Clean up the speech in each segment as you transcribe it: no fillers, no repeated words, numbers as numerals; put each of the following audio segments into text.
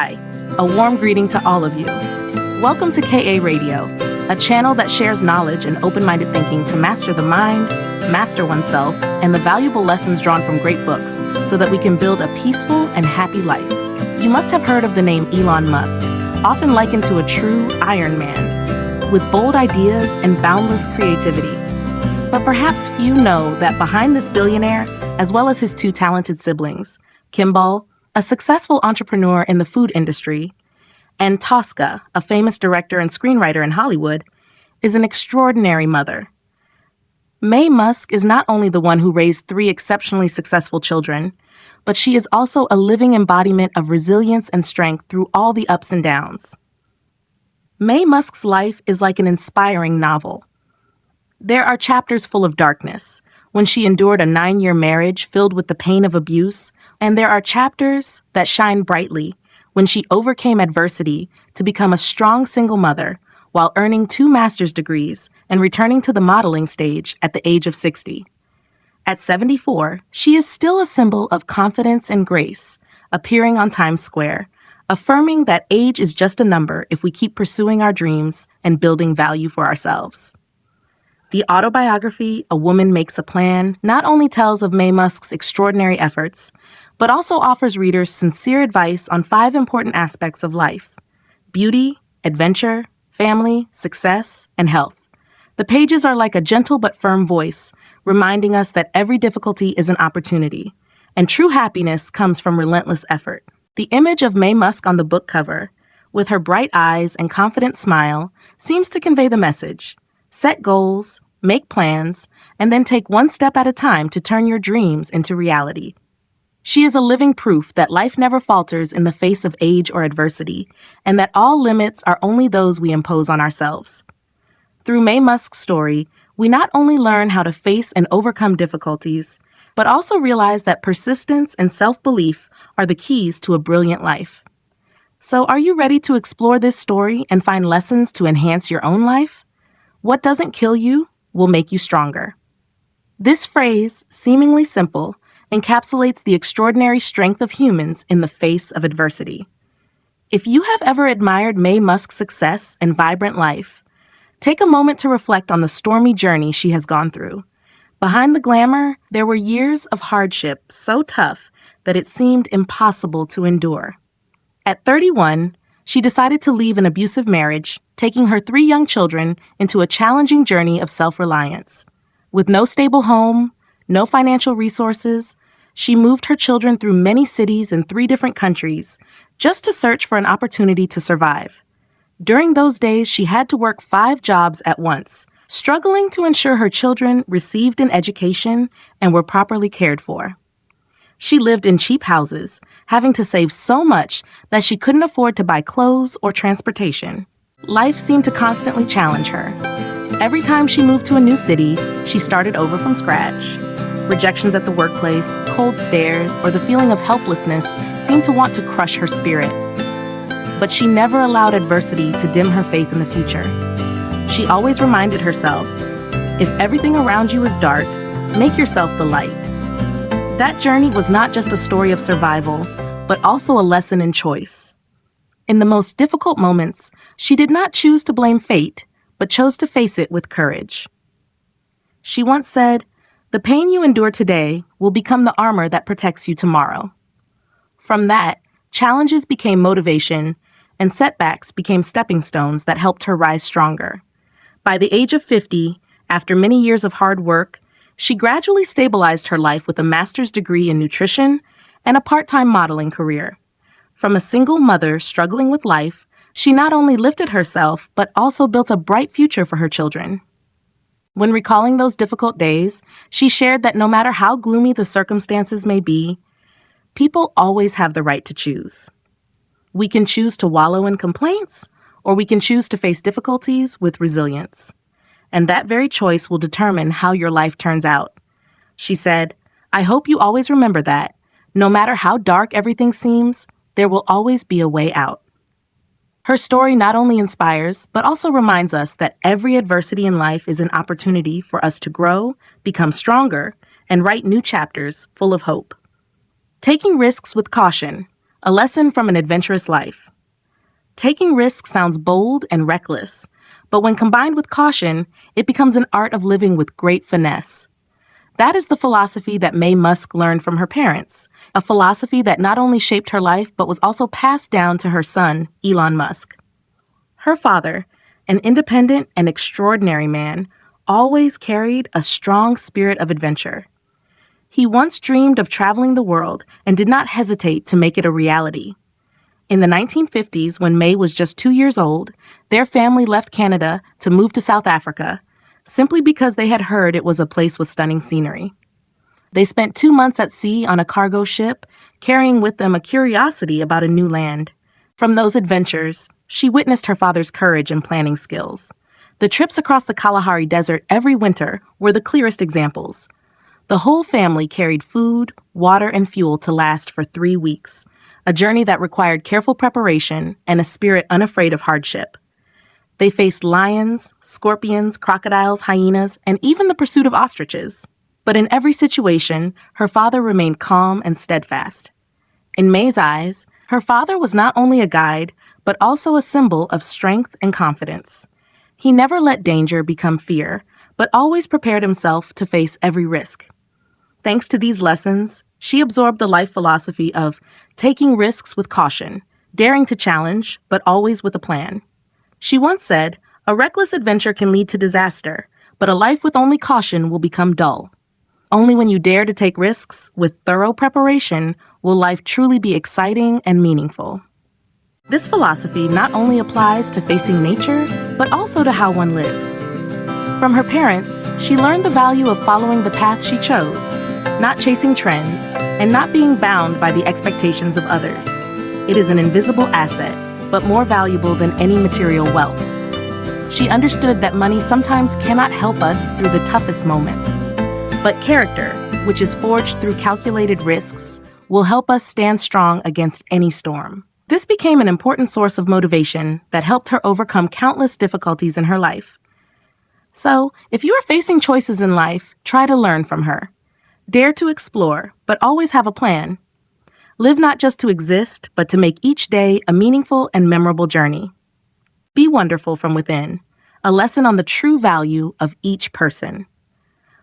Hi, a warm greeting to all of you. Welcome to KA Radio, a channel that shares knowledge and open-minded thinking to master the mind, master oneself, and the valuable lessons drawn from great books so that we can build a peaceful and happy life. You must have heard of the name Elon Musk, often likened to a true Iron Man, with bold ideas and boundless creativity. But perhaps few know that behind this billionaire, as well as his two talented siblings, Kimbal, a successful entrepreneur in the food industry, and Tosca, a famous director and screenwriter in Hollywood, is an extraordinary mother. Maye Musk is not only the one who raised 3 exceptionally successful children, but she is also a living embodiment of resilience and strength through all the ups and downs. Maye Musk's life is like an inspiring novel. There are chapters full of darkness, when she endured a 9-year marriage filled with the pain of abuse, and there are chapters that shine brightly when she overcame adversity to become a strong single mother while earning 2 master's degrees and returning to the modeling stage at the age of 60. At 74, she is still a symbol of confidence and grace, appearing on Times Square, affirming that age is just a number if we keep pursuing our dreams and building value for ourselves. The autobiography, A Woman Makes a Plan, not only tells of Maye Musk's extraordinary efforts, but also offers readers sincere advice on 5 important aspects of life: beauty, adventure, family, success, and health. The pages are like a gentle but firm voice, reminding us that every difficulty is an opportunity, and true happiness comes from relentless effort. The image of Maye Musk on the book cover, with her bright eyes and confident smile, seems to convey the message: set goals, make plans, and then take one step at a time to turn your dreams into reality. She is a living proof that life never falters in the face of age or adversity, and that all limits are only those we impose on ourselves. Through Maye Musk's story, we not only learn how to face and overcome difficulties, but also realize that persistence and self-belief are the keys to a brilliant life. So are you ready to explore this story and find lessons to enhance your own life? What doesn't kill you will make you stronger. This phrase, seemingly simple, encapsulates the extraordinary strength of humans in the face of adversity. If you have ever admired Maye Musk's success and vibrant life, take a moment to reflect on the stormy journey she has gone through. Behind the glamour, there were years of hardship so tough that it seemed impossible to endure. At 31, she decided to leave an abusive marriage, taking her 3 young children into a challenging journey of self-reliance. With no stable home, no financial resources, she moved her children through many cities in 3 different countries just to search for an opportunity to survive. During those days, she had to work 5 jobs at once, struggling to ensure her children received an education and were properly cared for. She lived in cheap houses, having to save so much that she couldn't afford to buy clothes or transportation. Life seemed to constantly challenge her. Every time she moved to a new city, she started over from scratch. Rejections at the workplace, cold stares, or the feeling of helplessness seemed to want to crush her spirit. But she never allowed adversity to dim her faith in the future. She always reminded herself, if everything around you is dark, make yourself the light. That journey was not just a story of survival, but also a lesson in choice. In the most difficult moments, she did not choose to blame fate, but chose to face it with courage. She once said, "The pain you endure today will become the armor that protects you tomorrow." From that, challenges became motivation, and setbacks became stepping stones that helped her rise stronger. By the age of 50, after many years of hard work, she gradually stabilized her life with a master's degree in nutrition and a part-time modeling career. From a single mother struggling with life, she not only lifted herself, but also built a bright future for her children. When recalling those difficult days, she shared that no matter how gloomy the circumstances may be, people always have the right to choose. We can choose to wallow in complaints, or we can choose to face difficulties with resilience. And that very choice will determine how your life turns out. She said, "I hope you always remember that, no matter how dark everything seems, there will always be a way out." Her story not only inspires, but also reminds us that every adversity in life is an opportunity for us to grow, become stronger, and write new chapters full of hope. Taking risks with caution, A lesson from an adventurous life. Taking risks sounds bold and reckless, but when combined with caution, it becomes an art of living with great finesse. That is the philosophy that Maye Musk learned from her parents, a philosophy that not only shaped her life but was also passed down to her son, Elon Musk. Her father, an independent and extraordinary man, always carried a strong spirit of adventure. He once dreamed of traveling the world and did not hesitate to make it a reality. In the 1950s, when Maye was just 2 years old, their family left Canada to move to South Africa, simply because they had heard it was a place with stunning scenery. They spent 2 months at sea on a cargo ship, carrying with them a curiosity about a new land. From those adventures, she witnessed her father's courage and planning skills. The trips across the Kalahari Desert every winter were the clearest examples. The whole family carried food, water, and fuel to last for 3 weeks, a journey that required careful preparation and a spirit unafraid of hardship. They faced lions, scorpions, crocodiles, hyenas, and even the pursuit of ostriches. But in every situation, her father remained calm and steadfast. In Maye's eyes, her father was not only a guide, but also a symbol of strength and confidence. He never let danger become fear, but always prepared himself to face every risk. Thanks to these lessons, she absorbed the life philosophy of taking risks with caution, daring to challenge, but always with a plan. She once said, "A reckless adventure can lead to disaster, but a life with only caution will become dull. Only when you dare to take risks with thorough preparation will life truly be exciting and meaningful." This philosophy not only applies to facing nature, but also to how one lives. From her parents, she learned the value of following the path she chose, not chasing trends, and not being bound by the expectations of others. It is an invisible asset, but more valuable than any material wealth. She understood that money sometimes cannot help us through the toughest moments. But character, which is forged through calculated risks, will help us stand strong against any storm. This became an important source of motivation that helped her overcome countless difficulties in her life. So, if you are facing choices in life, try to learn from her. Dare to explore, but always have a plan. Live not just to exist, but to make each day a meaningful and memorable journey. Be wonderful from within, a lesson on the true value of each person.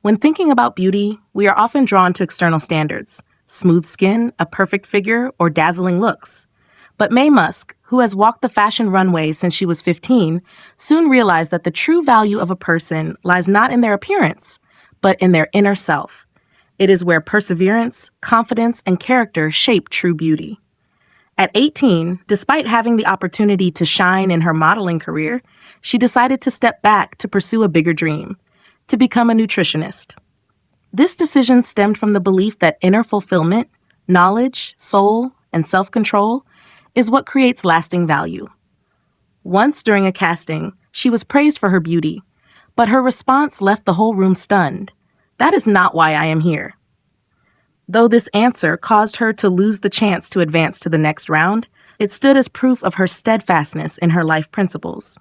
When thinking about beauty, we are often drawn to external standards, smooth skin, a perfect figure, or dazzling looks. But Maye Musk, who has walked the fashion runway since she was 15, soon realized that the true value of a person lies not in their appearance, but in their inner self. It is where perseverance, confidence, and character shape true beauty. At 18, despite having the opportunity to shine in her modeling career, she decided to step back to pursue a bigger dream, to become a nutritionist. This decision stemmed from the belief that inner fulfillment, knowledge, soul, and self-control is what creates lasting value. Once during a casting, she was praised for her beauty, but her response left the whole room stunned. "That is not why I am here." Though this answer caused her to lose the chance to advance to the next round, it stood as proof of her steadfastness in her life principles.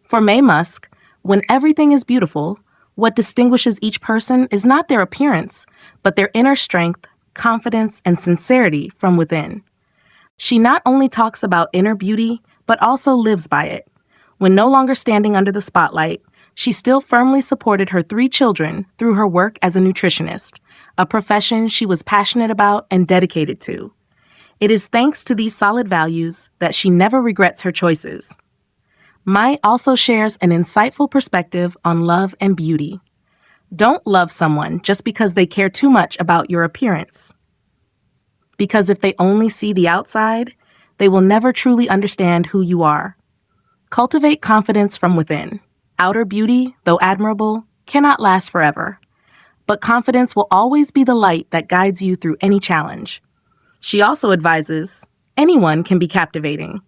For Maye Musk, when everything is beautiful, what distinguishes each person is not their appearance, but their inner strength, confidence, and sincerity from within. She not only talks about inner beauty, but also lives by it. When no longer standing under the spotlight, she still firmly supported her 3 children through her work as a nutritionist, a profession she was passionate about and dedicated to. It is thanks to these solid values that she never regrets her choices. Maye also shares an insightful perspective on love and beauty. Don't love someone just because they care too much about your appearance. Because if they only see the outside, they will never truly understand who you are. Cultivate confidence from within. Outer beauty, though admirable, cannot last forever. But confidence will always be the light that guides you through any challenge. She also advises, anyone can be captivating,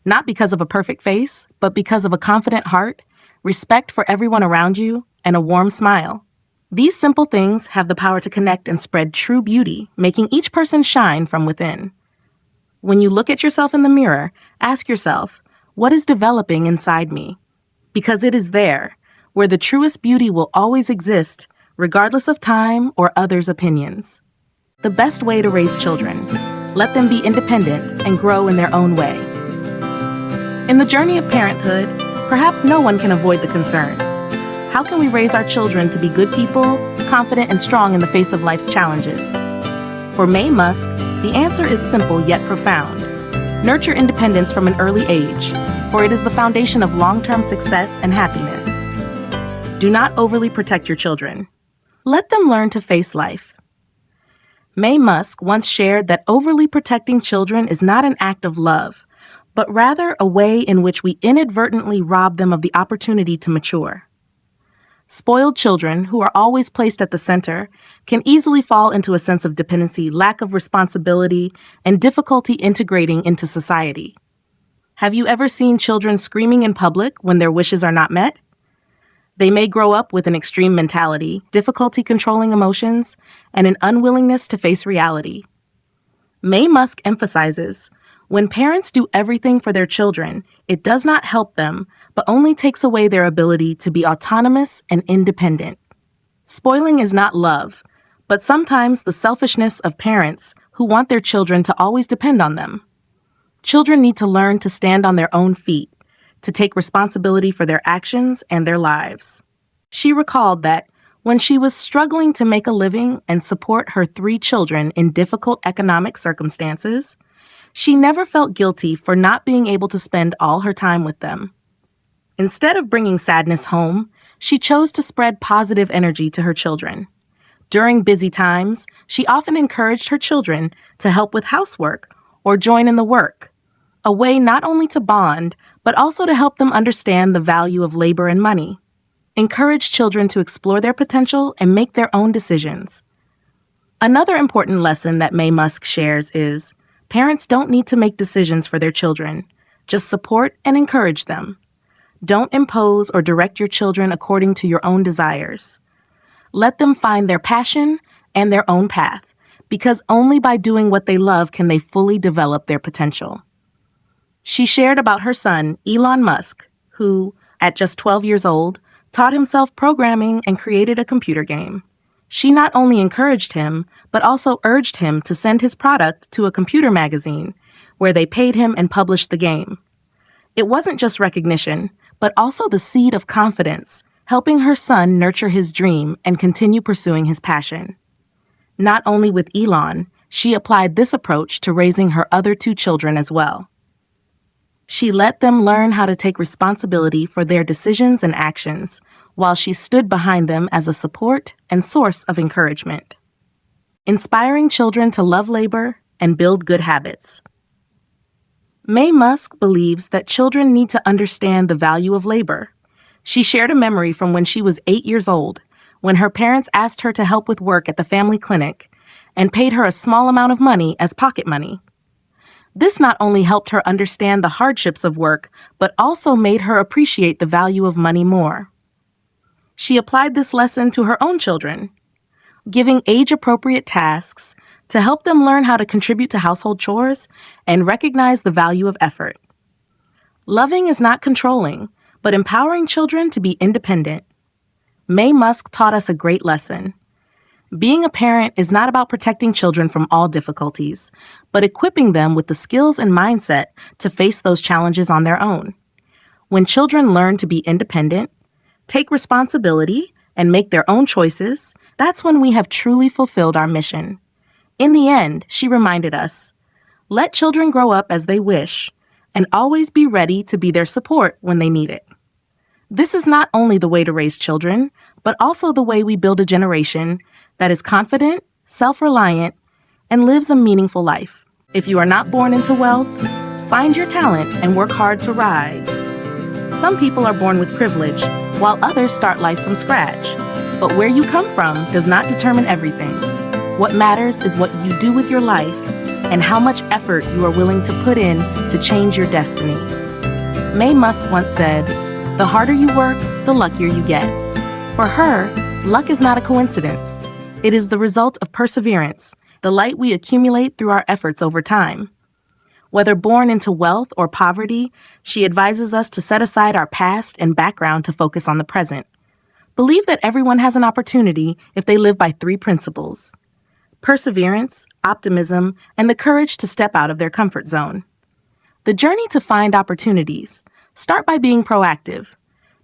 not because of a perfect face, but because of a confident heart, respect for everyone around you, and a warm smile. These simple things have the power to connect and spread true beauty, making each person shine from within. When you look at yourself in the mirror, ask yourself, what is developing inside me? Because it is there, where the truest beauty will always exist, regardless of time or others' opinions. The best way to raise children. Let them be independent and grow in their own way. In the journey of parenthood, perhaps no one can avoid the concerns. How can we raise our children to be good people, confident and strong in the face of life's challenges? For Maye Musk, the answer is simple yet profound. Nurture independence from an early age, for it is the foundation of long-term success and happiness. Do not overly protect your children. Let them learn to face life. Maye Musk once shared that overly protecting children is not an act of love, but rather a way in which we inadvertently rob them of the opportunity to mature. Spoiled children, who are always placed at the center, can easily fall into a sense of dependency, lack of responsibility, and difficulty integrating into society. Have you ever seen children screaming in public when their wishes are not met? They may grow up with an extreme mentality, difficulty controlling emotions, and an unwillingness to face reality. Maye Musk emphasizes, when parents do everything for their children, it does not help them, but only takes away their ability to be autonomous and independent. Spoiling is not love, but sometimes the selfishness of parents who want their children to always depend on them. Children need to learn to stand on their own feet, to take responsibility for their actions and their lives. She recalled that when she was struggling to make a living and support her 3 children in difficult economic circumstances, she never felt guilty for not being able to spend all her time with them. Instead of bringing sadness home, she chose to spread positive energy to her children. During busy times, she often encouraged her children to help with housework or join in the work, a way not only to bond, but also to help them understand the value of labor and money. Encourage children to explore their potential and make their own decisions. Another important lesson that Maye Musk shares is, parents don't need to make decisions for their children. Just support and encourage them. Don't impose or direct your children according to your own desires. Let them find their passion and their own path, because only by doing what they love can they fully develop their potential. She shared about her son, Elon Musk, who, at just 12 years old, taught himself programming and created a computer game. She not only encouraged him, but also urged him to send his product to a computer magazine, where they paid him and published the game. It wasn't just recognition, but also the seed of confidence, helping her son nurture his dream and continue pursuing his passion. Not only with Elon, she applied this approach to raising her other 2 children as well. She let them learn how to take responsibility for their decisions and actions, while she stood behind them as a support and source of encouragement. Inspiring children to love labor and build good habits. Maye Musk believes that children need to understand the value of labor. She shared a memory from when she was 8 years old, when her parents asked her to help with work at the family clinic and paid her a small amount of money as pocket money. This not only helped her understand the hardships of work, but also made her appreciate the value of money more. She applied this lesson to her own children, giving age-appropriate tasks to help them learn how to contribute to household chores and recognize the value of effort. Loving is not controlling, but empowering children to be independent. Maye Musk taught us a great lesson. Being a parent is not about protecting children from all difficulties, but equipping them with the skills and mindset to face those challenges on their own. When children learn to be independent, take responsibility, and make their own choices, that's when we have truly fulfilled our mission. In the end, she reminded us, let children grow up as they wish, and always be ready to be their support when they need it. This is not only the way to raise children, but also the way we build a generation that is confident, self-reliant, and lives a meaningful life. If you are not born into wealth, find your talent and work hard to rise. Some people are born with privilege, while others start life from scratch. But where you come from does not determine everything. What matters is what you do with your life and how much effort you are willing to put in to change your destiny. Maye Musk once said, "The harder you work, the luckier you get." For her, luck is not a coincidence. It is the result of perseverance, the light we accumulate through our efforts over time. Whether born into wealth or poverty, she advises us to set aside our past and background to focus on the present. Believe that everyone has an opportunity if they live by 3 principles. perseverance, optimism, and the courage to step out of their comfort zone. The journey to find opportunities. Start by being proactive.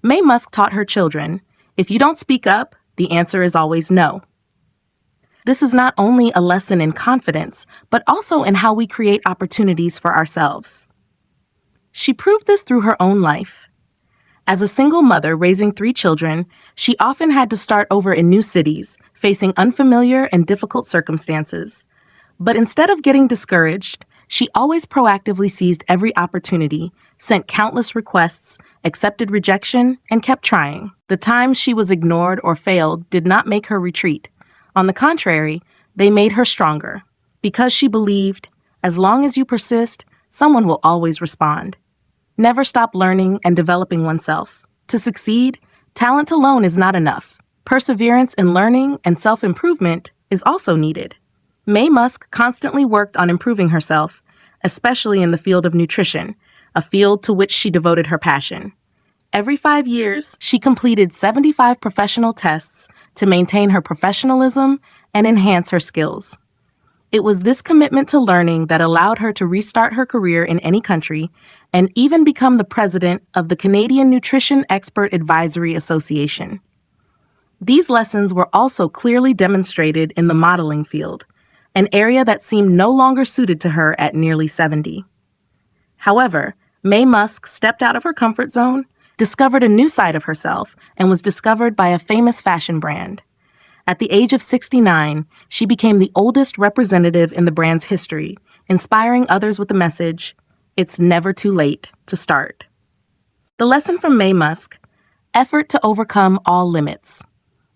Maye Musk taught her children, if you don't speak up, the answer is always no. This is not only a lesson in confidence, but also in how we create opportunities for ourselves. She proved this through her own life. As a single mother raising 3 children, she often had to start over in new cities, facing unfamiliar and difficult circumstances. But instead of getting discouraged, she always proactively seized every opportunity, sent countless requests, accepted rejection, and kept trying. The times she was ignored or failed did not make her retreat. On the contrary, they made her stronger, because she believed, as long as you persist, someone will always respond. Never stop learning and developing oneself. To succeed, talent alone is not enough. Perseverance in learning and self-improvement is also needed. Maye Musk constantly worked on improving herself, especially in the field of nutrition, a field to which she devoted her passion. Every 5 years, she completed 75 professional tests to maintain her professionalism and enhance her skills. It was this commitment to learning that allowed her to restart her career in any country and even become the president of the Canadian Nutrition Expert Advisory Association. These lessons were also clearly demonstrated in the modeling field, an area that seemed no longer suited to her at nearly 70. However, Maye Musk stepped out of her comfort zone, discovered a new side of herself, and was discovered by a famous fashion brand. At the age of 69, she became the oldest representative in the brand's history, inspiring others with the message, "It's never too late to start." The lesson from Maye Musk: effort to overcome all limits.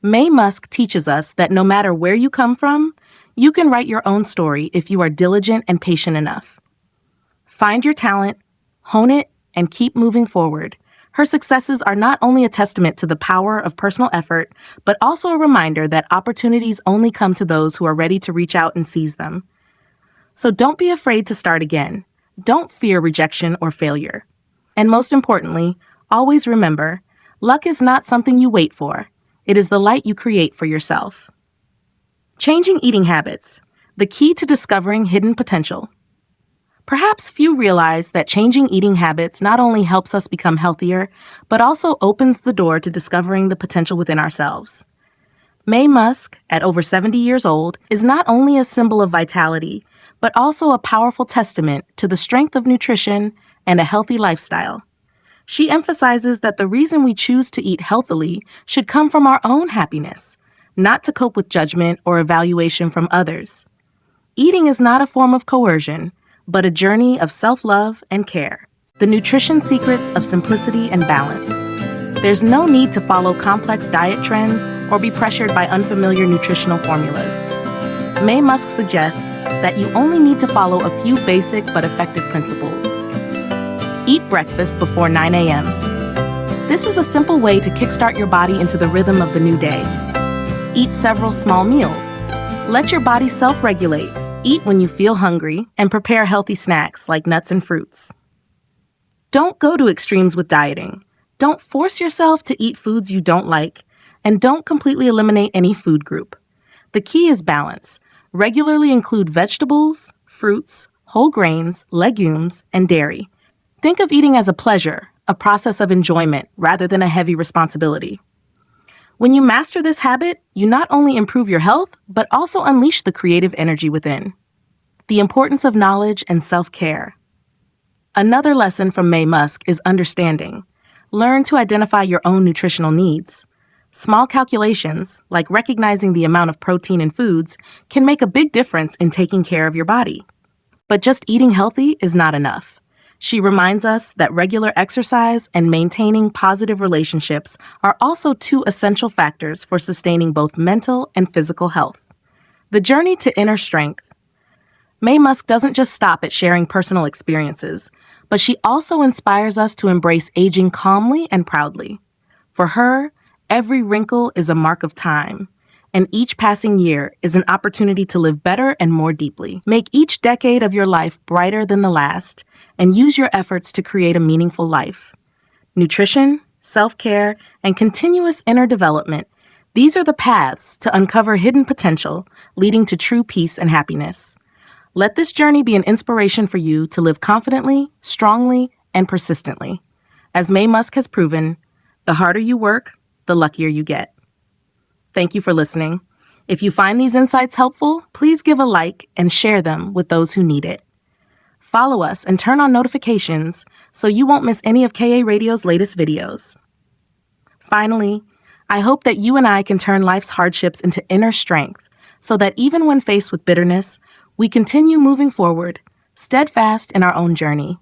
Maye Musk teaches us that no matter where you come from, you can write your own story if you are diligent and patient enough. Find your talent, hone it, and keep moving forward. Her successes are not only a testament to the power of personal effort, but also a reminder that opportunities only come to those who are ready to reach out and seize them. So don't be afraid to start again. Don't fear rejection or failure. And most importantly, always remember, luck is not something you wait for. It is the light you create for yourself. Changing eating habits, the key to discovering hidden potential. Perhaps few realize that changing eating habits not only helps us become healthier, but also opens the door to discovering the potential within ourselves. Maye Musk, at over 70 years old, is not only a symbol of vitality, but also a powerful testament to the strength of nutrition and a healthy lifestyle. She emphasizes that the reason we choose to eat healthily should come from our own happiness, not to cope with judgment or evaluation from others. Eating is not a form of coercion, but a journey of self-love and care. The nutrition secrets of simplicity and balance. There's no need to follow complex diet trends or be pressured by unfamiliar nutritional formulas. Maye Musk suggests that you only need to follow a few basic but effective principles. Eat breakfast before 9 a.m. This is a simple way to kickstart your body into the rhythm of the new day. Eat several small meals. Let your body self-regulate. Eat when you feel hungry, and prepare healthy snacks like nuts and fruits. Don't go to extremes with dieting. Don't force yourself to eat foods you don't like, and don't completely eliminate any food group. The key is balance. Regularly include vegetables, fruits, whole grains, legumes, and dairy. Think of eating as a pleasure, a process of enjoyment, rather than a heavy responsibility. When you master this habit, you not only improve your health, but also unleash the creative energy within. The importance of knowledge and self-care. Another lesson from Maye Musk is understanding. Learn to identify your own nutritional needs. Small calculations, like recognizing the amount of protein in foods, can make a big difference in taking care of your body. But just eating healthy is not enough. She reminds us that regular exercise and maintaining positive relationships are also 2 essential factors for sustaining both mental and physical health. The journey to inner strength. Maye Musk doesn't just stop at sharing personal experiences, but she also inspires us to embrace aging calmly and proudly. For her, every wrinkle is a mark of time, and each passing year is an opportunity to live better and more deeply. Make each decade of your life brighter than the last, and use your efforts to create a meaningful life. Nutrition, self-care, and continuous inner development, These are the paths to uncover hidden potential, leading to true peace and happiness. Let this journey be an inspiration for you to live confidently, strongly, and persistently. As Maye Musk has proven, the harder you work, the luckier you get. Thank you for listening. If you find these insights helpful, please give a like and share them with those who need it. Follow us and turn on notifications so you won't miss any of KA Radio's latest videos. Finally, I hope that you and I can turn life's hardships into inner strength so that even when faced with bitterness, we continue moving forward, steadfast in our own journey.